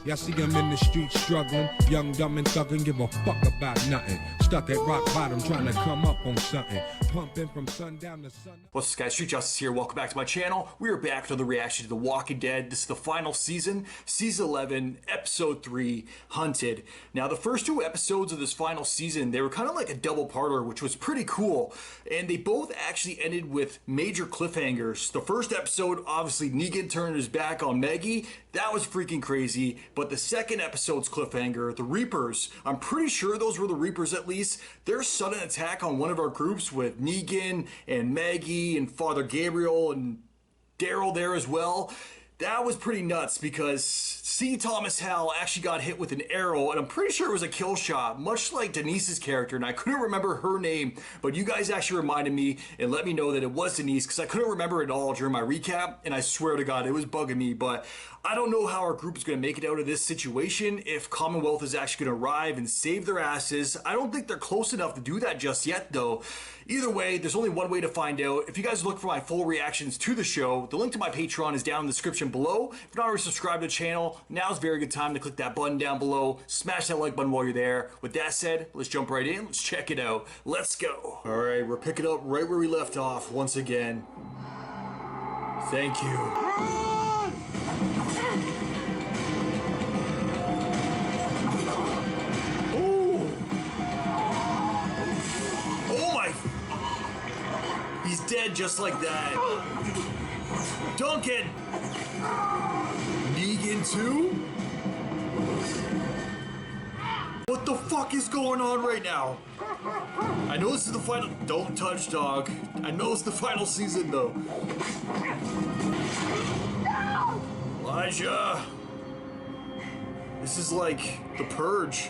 Y'all see him in the streets struggling, young, dumb, and thuggin', give a fuck about nothing. Stuck at rock bottom, trying to come up on something. Pumping from sundown to sun. What's up, guys? Street Justice here. Welcome back to my channel. We are back to the reaction to The Walking Dead. This is the final season, season 11, episode 3, Hunted. Now, the first two episodes of this final season, they were kind of like a double-parter, which was pretty cool. And they both actually ended with major cliffhangers. The first episode, obviously, Negan turned his back on Maggie. That was freaking crazy. But the second episode's cliffhanger, the Reapers, I'm pretty sure those were the Reapers at least. Their sudden attack on one of our groups with Negan and Maggie and Father Gabriel and Daryl there as well. That was pretty nuts because C. Thomas Howell actually got hit with an arrow, and I'm pretty sure it was a kill shot, much like Denise's character, and I couldn't remember her name, but you guys actually reminded me and let me know that it was Denise because I couldn't remember it all during my recap, and I swear to God, it was bugging me, but I don't know how our group is going to make it out of this situation, if Commonwealth is actually going to arrive and save their asses. I don't think they're close enough to do that just yet, though. Either way, there's only one way to find out. If you guys look for my full reactions to the show, the link to my Patreon is down in the description below. If you're not already subscribed to the channel, now's a very good time to click that button down below. Smash that like button while you're there. With that said, let's jump right in. Let's check it out. Let's go. All right, we're picking up right where we left off once again. Thank you. He's dead just like that. Duncan! Negan too? What the fuck is going on right now? I know this is the final... Don't touch, dog. I know it's the final season, though. Elijah! This is like The Purge.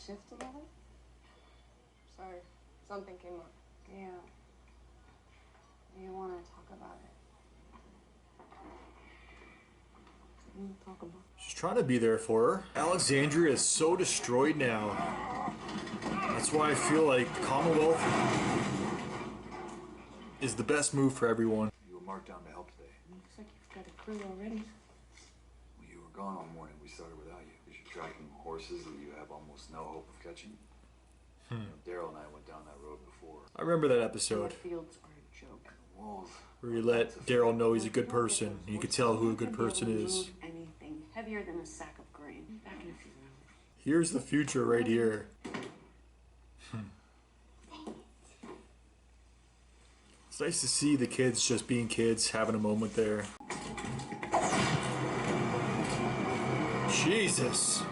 Shift together? Sorry, something came up. Yeah. Do you want to talk about it? Talk about it. She's trying to be there for her. Alexandria is so destroyed now. That's why I feel like the Commonwealth is the best move for everyone. You were marked down to help today. Looks like you've got a crew already. Well, you were gone all morning. We started without you. Because you're tracking horses that you have almost no hope of catching. You know, Daryl and I went down that road before. I remember that episode. Fields are a joke. The wolves. Where you let Daryl know he's a good person. You can tell who a good person is. Anything heavier than a sack of grain. Back in a few hours. Here's the future right here. It's nice to see the kids just being kids, having a moment there. Jesus.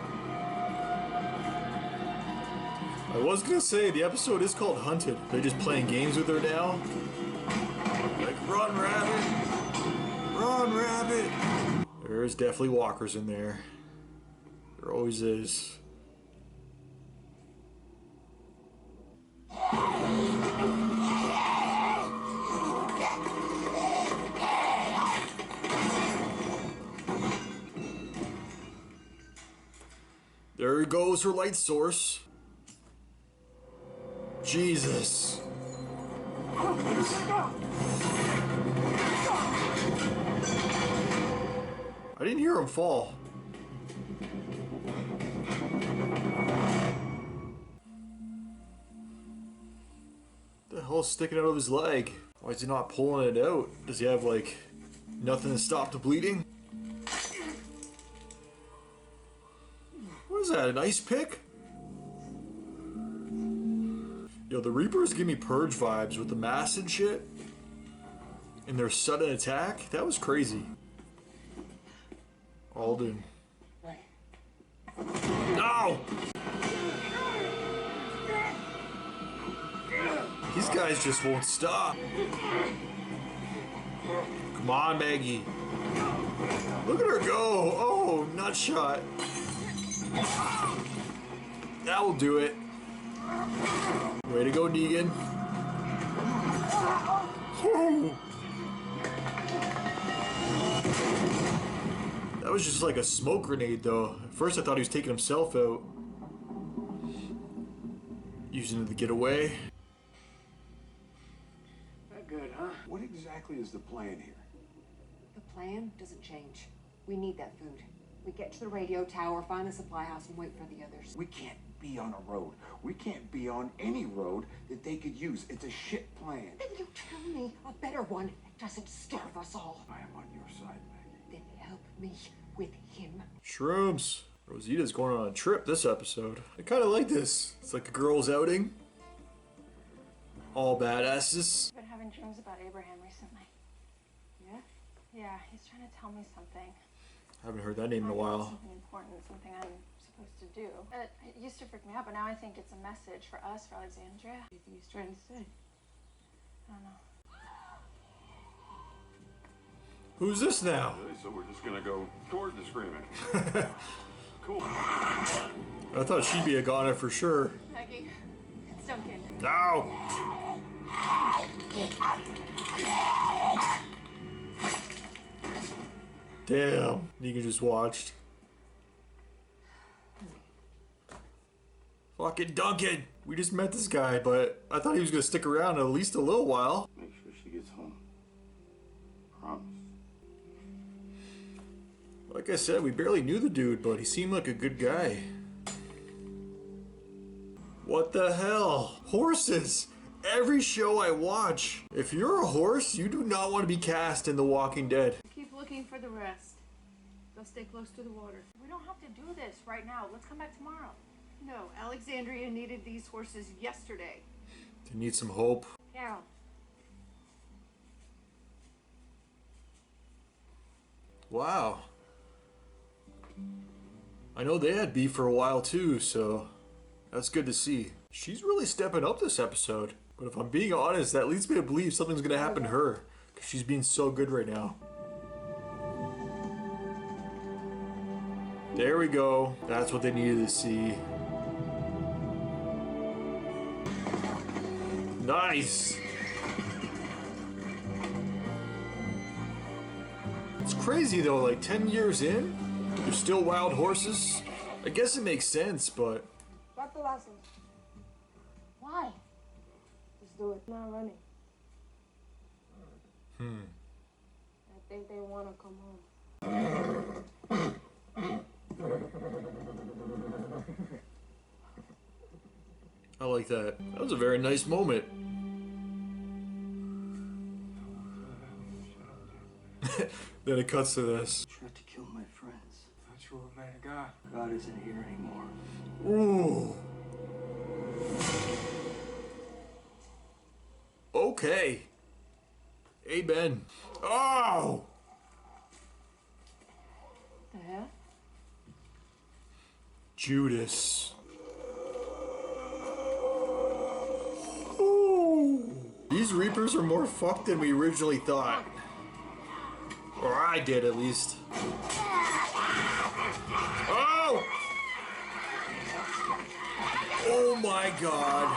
I was gonna say, the episode is called Hunted. They're just playing games with her now. Like, run, rabbit! Run, rabbit! There's definitely walkers in there. There always is. There goes her light source. Jesus. I didn't hear him fall. What the hell's sticking out of his leg? Why is he not pulling it out? Does he have, like, nothing to stop the bleeding? What is that, an ice pick? Yo, the Reapers give me Purge vibes with the mask and shit. And their sudden attack. That was crazy. Alden. No! These guys just won't stop. Come on, Maggie. Look at her go. Oh, nut shot. That will do it. Way to go, Negan. Oh. That was just like a smoke grenade, though. At first I thought he was taking himself out. Using it to get away. Not good, huh? What exactly is the plan here? The plan doesn't change. We need that food. We get to the radio tower, find the supply house, and wait for the others. We can't be on a road. We can't be on any road that they could use. It's a shit plan. Then you tell me a better one that doesn't starve us all. I am on your side, Maggie. Then help me with him. Shrooms. Rosita's going on a trip this episode. I kind of like this. It's like a girl's outing. All badasses. I've been having dreams about Abraham recently. Yeah? Yeah, he's trying to tell me something. I haven't heard that name in a I think it's while. something important, something I'm supposed to do. It used to freak me out, but now I think it's a message for us, for Alexandria. What do you think he's trying to say? I don't know. Who's this now? Okay, so we're just gonna go toward the screaming. Cool. I thought she'd be a goner for sure. Maggie, it's Duncan. Ow! Damn, Negan just watched. Fucking Duncan! We just met this guy, but I thought he was gonna stick around at least a little while. Make sure she gets home. Promise. Like I said, we barely knew the dude, but he seemed like a good guy. What the hell? Horses! Every show I watch. If you're a horse, you do not want to be cast in The Walking Dead. Keep looking for the rest. They'll stay close to the water. We don't have to do this right now. Let's come back tomorrow. No, Alexandria needed these horses yesterday. They need some hope. Carol. Wow. I know they had beef for a while too, so that's good to see. She's really stepping up this episode. But if I'm being honest, that leads me to believe something's gonna happen to her. Because she's being so good right now. There we go. That's what they needed to see. Nice! It's crazy though, like 10 years in, there's still wild horses. I guess it makes sense, but... Got the lessons. Why? Just do it. Not running. I think they want to come home. I like that. That was a very nice moment. Then it cuts to this. Tried to kill my friends. Thought you were a man of God. God isn't here anymore. Ooh. Okay. Amen. Oh! The hell? Judas. Ooh. These Reapers are more fucked than we originally thought. Or I did, at least. Oh! Oh my god.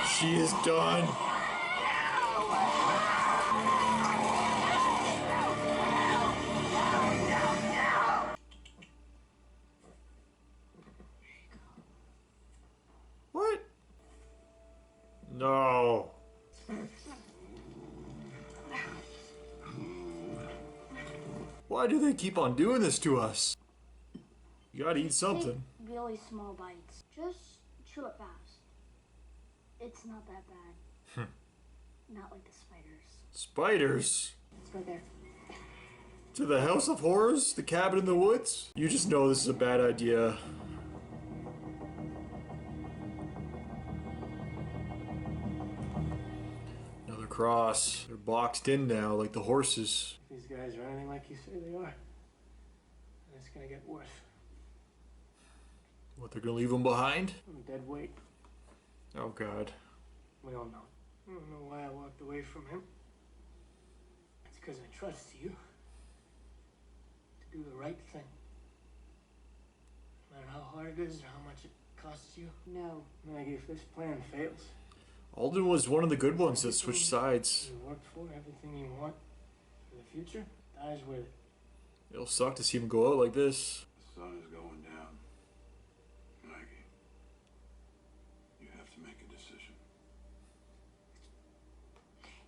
She is done. What? No. Why do they keep on doing this to us? You gotta eat something. Take really small bites. Just chew it fast. It's not that bad. Not like the spiders. Spiders? Let's go there. To the House of Horrors? The cabin in the woods? You just know this is a bad idea. Another cross. They're boxed in now like the horses. These guys are anything like you say they are. And it's gonna get worse. What, they're gonna leave them behind? I'm a dead weight. Oh god. We all know. I don't know why I walked away from him. It's because I trust you. To do the right thing. No matter how hard it is or how much it costs you. No. Maggie, if this plan fails, Alden was one of the good ones that switched sides. you worked for, everything you want for the future, dies with it. It'll suck to see him go out like this. The sun is going down. have to make a decision.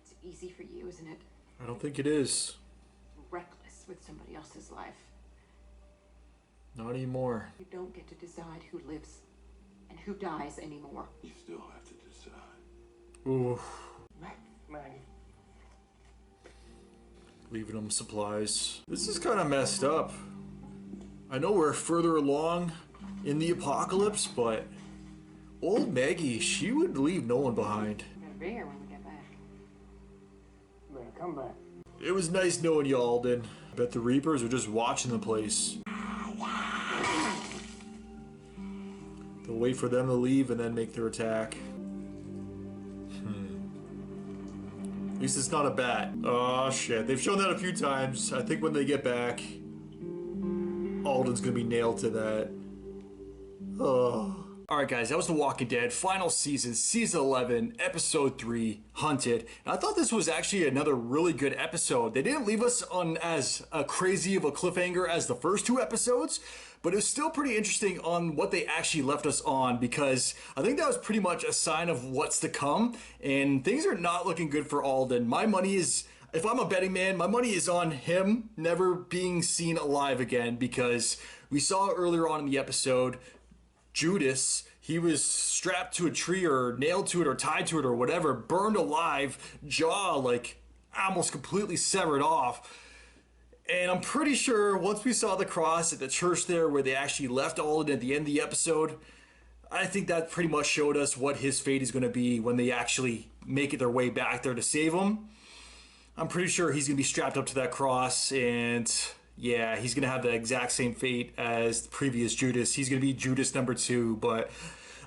It's easy for you, isn't it? I don't think it is. Reckless with somebody else's life. Not anymore. You don't get to decide who lives and who dies anymore. You still have to decide. Ooh. Maggie. Leaving them supplies. This is kind of messed up. I know we're further along in the apocalypse, but old Maggie, she would leave no one behind. We're gonna be here when we get back. You better come back. It was nice knowing you, Alden. I bet the Reapers are just watching the place. They'll wait for them to leave and then make their attack. At least it's not a bat. Oh shit, they've shown that a few times. I think when they get back, Alden's gonna be nailed to that. Oh. Alright guys, that was The Walking Dead, final season, season 11, episode 3, Hunted. And I thought this was actually another really good episode. They didn't leave us on as crazy of a cliffhanger as the first 2 episodes, but it was still pretty interesting on what they actually left us on, because I think that was pretty much a sign of what's to come, and things are not looking good for Alden. My money is, if I'm a betting man, my money is on him never being seen alive again, because we saw earlier on in the episode, Judas, he was strapped to a tree or nailed to it or tied to it or whatever, burned alive, jaw like almost completely severed off. And I'm pretty sure once we saw the cross at the church there where they actually left Alden at the end of the episode, I think that pretty much showed us what his fate is going to be when they actually make it their way back there to save him. I'm pretty sure he's going to be strapped up to that cross, and yeah, he's going to have the exact same fate as the previous Judas. He's going to be Judas number 2, but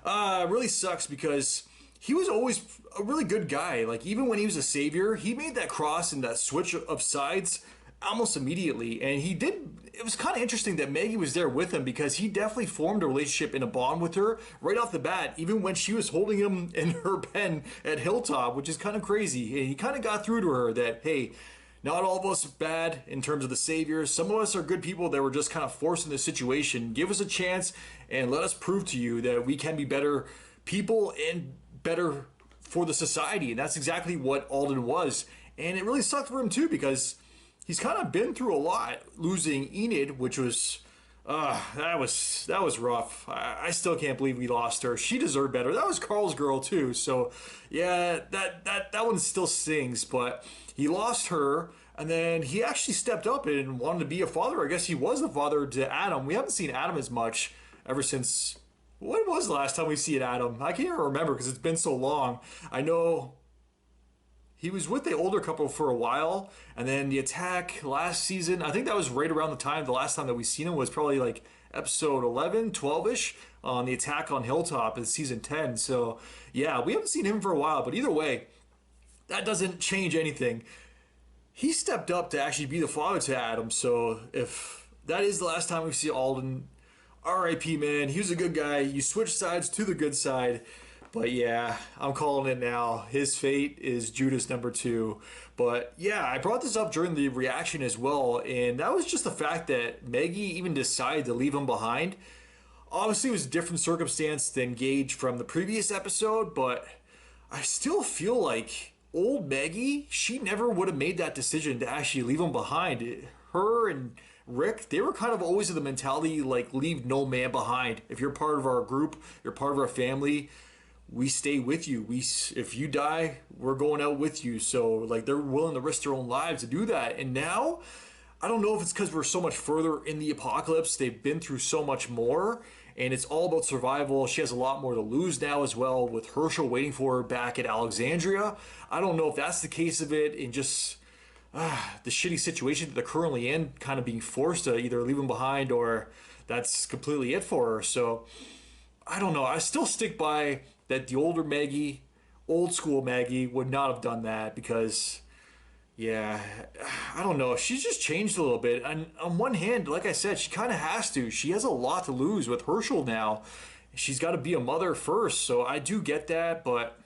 it really sucks because he was always a really good guy. Like, even when he was a savior, he made that cross and that switch of sides almost immediately, and he did. It was kind of interesting that Maggie was there with him, because he definitely formed a relationship and a bond with her right off the bat, even when she was holding him in her pen at Hilltop, which is kind of crazy. And he kind of got through to her that, hey, not all of us are bad in terms of the saviors. Some of us are good people that were just kind of forced in this situation. Give us a chance and let us prove to you that we can be better people and better for the society. And that's exactly what Alden was. And it really sucked for him too, because he's kind of been through a lot, losing Enid, which was, that was rough. I still can't believe we lost her. She deserved better. That was Carl's girl too. So yeah, that one still stings. But he lost her, and then he actually stepped up and wanted to be a father. I guess he was the father to Adam. We haven't seen Adam as much ever since. When was the last time we seen Adam? I can't even remember because it's been so long. I know he was with the older couple for a while, and then the attack last season, I think that was right around the time, the last time that we seen him was probably like episode 11, 12-ish on the attack on Hilltop in season 10. So yeah, we haven't seen him for a while, but either way, that doesn't change anything. He stepped up to actually be the father to Adam, so if that is the last time we see Alden, R.I.P. man, he was a good guy. You switch sides to the good side. But yeah, I'm calling it now. His fate is Judas number 2. But yeah, I brought this up during the reaction as well, and that was just the fact that Maggie even decided to leave him behind. Obviously, it was a different circumstance than Gage from the previous episode, but I still feel like old Maggie, she never would have made that decision to actually leave him behind. Her and Rick, they were kind of always in the mentality like, leave no man behind. If you're part of our group, you're part of our family, we stay with you. If you die, we're going out with you. So like, they're willing to risk their own lives to do that. And now, I don't know if it's because we're so much further in the apocalypse, they've been through so much more, and it's all about survival. She has a lot more to lose now as well, with Herschel waiting for her back at Alexandria. I don't know if that's the case of it, and just the shitty situation that they're currently in, kind of being forced to either leave him behind, or that's completely it for her. So I don't know. I still stick by that the older Maggie, old school Maggie, would not have done that, because yeah, I don't know. She's just changed a little bit. And on one hand, like I said, she kind of has to. She has a lot to lose with Herschel now. She's got to be a mother first. So I do get that. But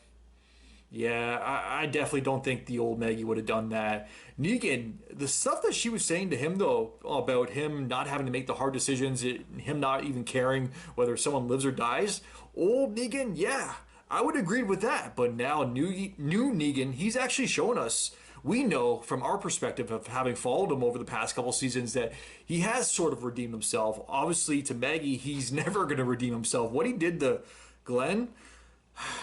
yeah, I definitely don't think the old Maggie would have done that. Negan, the stuff that she was saying to him, though, about him not having to make the hard decisions, him not even caring whether someone lives or dies. Old Negan, yeah. I would agree with that. But now new Negan, he's actually showing us, we know from our perspective of having followed him over the past couple seasons, that he has sort of redeemed himself. Obviously, to Maggie, he's never going to redeem himself. What he did to Glenn,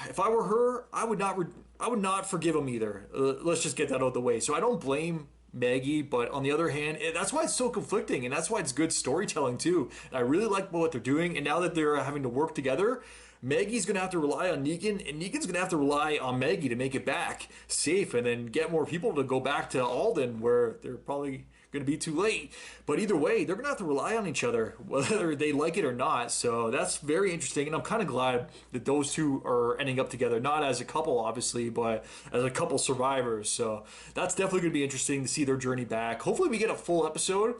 if I were her, I would not forgive him either. Let's just get that out of the way. So I don't blame Maggie, but on the other hand, that's why it's so conflicting, and that's why it's good storytelling too. And I really like what they're doing, and now that they're having to work together, Maggie's going to have to rely on Negan, and Negan's going to have to rely on Maggie to make it back safe and then get more people to go back to Alden, where they're probably going to be too late. But either way, they're going to have to rely on each other, whether they like it or not. So that's very interesting, and I'm kind of glad that those two are ending up together, not as a couple, obviously, but as a couple survivors. So that's definitely going to be interesting to see their journey back. Hopefully we get a full episode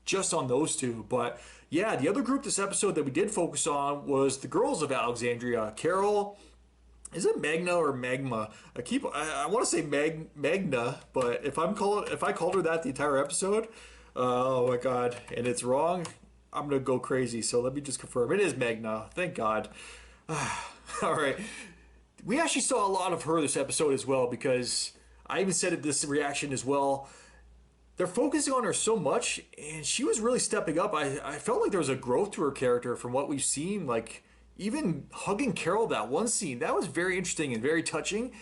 just on those two. But yeah, the other group this episode that we did focus on was the girls of Alexandria. Carol, is it Magna or Magma? I want to say Magna, but if I called her that the entire episode, oh my god, and it's wrong, I'm gonna go crazy. So let me just confirm, it is Magna. Thank God. All right, we actually saw a lot of her this episode as well, because I even said it this reaction as well. They're focusing on her so much, and she was really stepping up. I felt like there was a growth to her character from what we've seen. Like, even hugging Carol, that one scene, that was very interesting and very touching.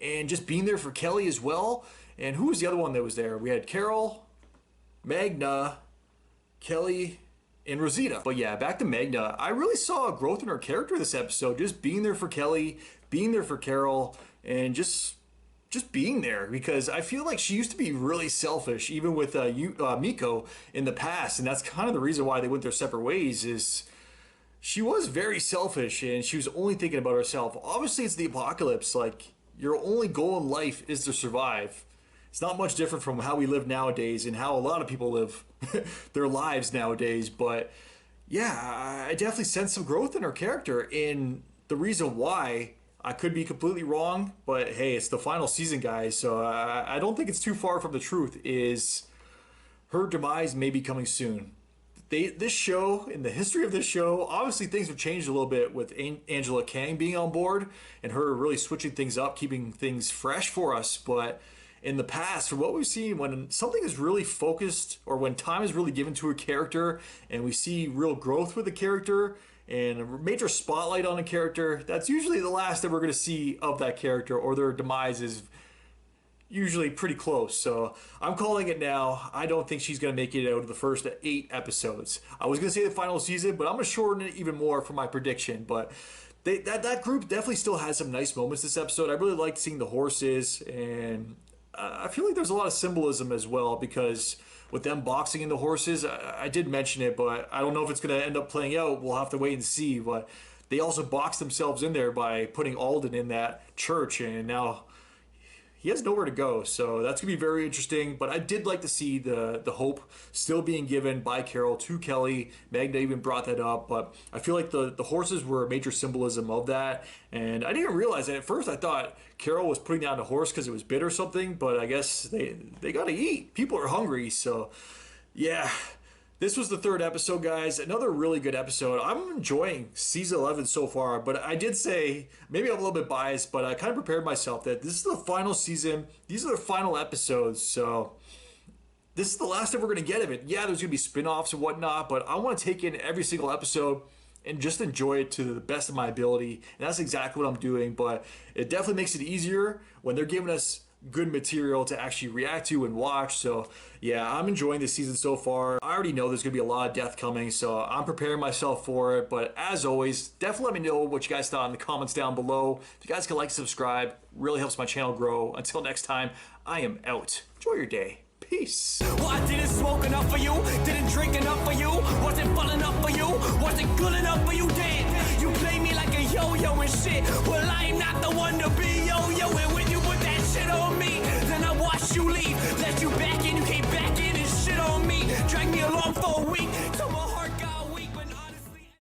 And just being there for Kelly as well. And who was the other one that was there? We had Carol, Magna, Kelly, and Rosita. But yeah, back to Magna. I really saw a growth in her character this episode. Just being there for Kelly, being there for Carol, and just being there, because I feel like she used to be really selfish, even with Miko in the past, and that's kind of the reason why they went their separate ways. Is she was very selfish, and she was only thinking about herself. Obviously, it's the apocalypse. Like, your only goal in life is to survive. It's not much different from how we live nowadays and how a lot of people live their lives nowadays. But yeah, I definitely sense some growth in her character, and the reason why, I could be completely wrong, but hey, it's the final season, guys, so I don't think it's too far from the truth, is her demise may be coming soon. This show, in the history of this show, obviously things have changed a little bit with Angela Kang being on board and her really switching things up, keeping things fresh for us. But in the past, from what we've seen, when something is really focused, or when time is really given to a character and we see real growth with a character and a major spotlight on a character, that's usually the last that we're going to see of that character, or their demise is usually pretty close. So I'm calling it now. I don't think she's going to make it out of the first 8 episodes. I was going to say the final season, but I'm going to shorten it even more for my prediction. But that group definitely still has some nice moments this episode. I really liked seeing the horses, and I feel like there's a lot of symbolism as well, because with them boxing in the horses, I did mention it, but I don't know if it's going to end up playing out. We'll have to wait and see. But they also boxed themselves in there by putting Alden in that church, and now he has nowhere to go. So that's going to be very interesting. But I did like to see the hope still being given by Carol to Kelly. Magna even brought that up. But I feel like the horses were a major symbolism of that. And I didn't realize that at first. I thought Carol was putting down the horse because it was bit or something. But I guess they got to eat. People are hungry. So yeah. This was the 3rd episode, guys. Another really good episode. I'm enjoying season 11 so far, but I did say, maybe I'm a little bit biased, but I kind of prepared myself that this is the final season. These are the final episodes, so this is the last that we're going to get of it. Yeah, there's going to be spin-offs and whatnot, but I want to take in every single episode and just enjoy it to the best of my ability, and that's exactly what I'm doing. But it definitely makes it easier when they're giving us good material to actually react to and watch. So yeah, I'm enjoying this season so far. I already know there's gonna be a lot of death coming, so I'm preparing myself for it. But as always, definitely let me know what you guys thought in the comments down below. If you guys can like, subscribe, really helps my channel grow. Until next time, I am out. Enjoy your day. Peace. Well, I didn't smoke enough for you, didn't drink enough for you, wasn't fun enough for you, wasn't good enough for you, damn. You play me like a yo-yo and shit. Well, I'm not the one to be yo-yo, and when you put that shit on me, then I watch you leave, let you back in, you came back in and shit on me, drag me along for a week till my